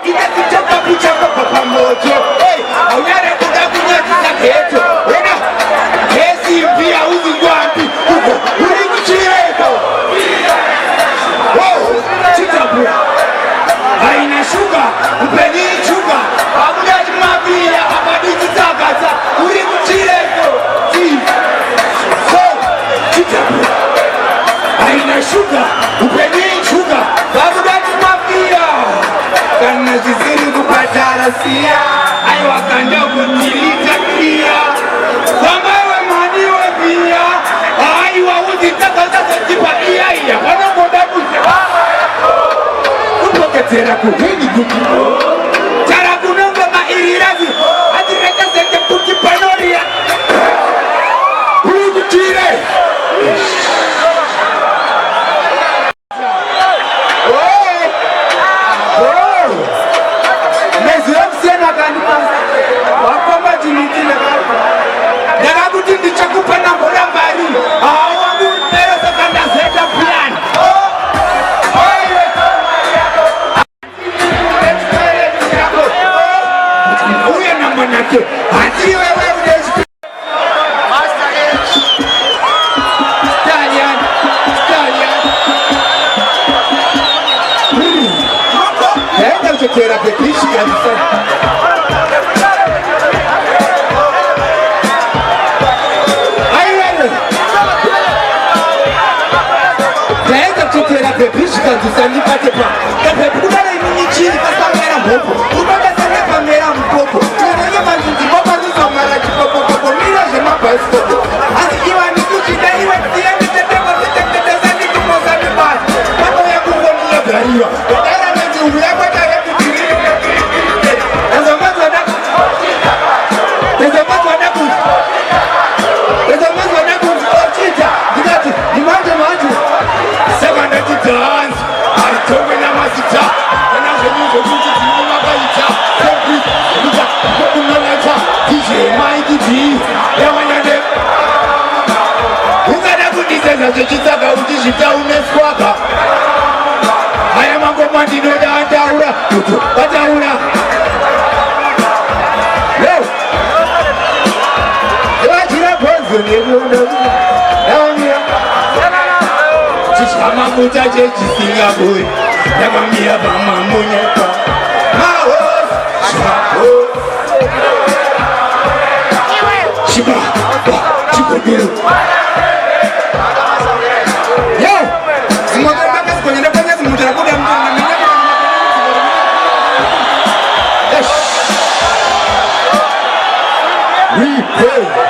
Ikatoka kuchapa kwa moto. Haunare kudakunya kisaketo. Wena kesi mpia uzi ngwambi. Uri kuchireko. Chitabu. Haina shuga. Upeni shuga. Hauna jimabia. Habadiki sakata. Uri kuchireko. Chitabu. Haina shuga. Upeni shuga. Hauna jimabia. Kana jiziri kupatara siya. Ayo wakanda kutilita kia. Wamawe maniwe pia. Ayo wawuzi taka sasa jipa iya. Wana koda kuse. Kupoketera kuhini kukipo. Chara kunonga mairirazi. Hati reka seke kukipanoria. Uri kuchire. Chakupa na mbora mbari wangu mbele sasa ndazeta plan uye na manake hati wewe unezi Stallion henda uchekera pekishi kabisa. Tusandipate pa kape kudala imini chini kasa mera mpopo ubaka sana pa mera mpopo nanye manzinzi mopa niso mara jipopo popo mira jema pa eskopo asi iwa nikuchita iwa tiemi teteko tetekete zani kumoza mibasi pato ya kufoni ya Pariro wadara nezi uya kwa kaya kukiri Tezamazu wadaku Ochita Gidati Nimanje manje Seganda dance Towe na masita Wana zenyuzo kuzi zinuma kaita Sempi Luka Kukunonata DJ Mikey G Yawanade Ungada kudiseza Chechitaka utishita umeswaka Haya mango mandino da ataura Tutu Ataura Yo Ewa chira ponzo Nebuona Naonia Chishama muta chechi Singapore Yagamia bama munyeka Mahos Shiba Chikodiru Yo Simogara baka sikonye nefanya simujara kuda mtuna We pray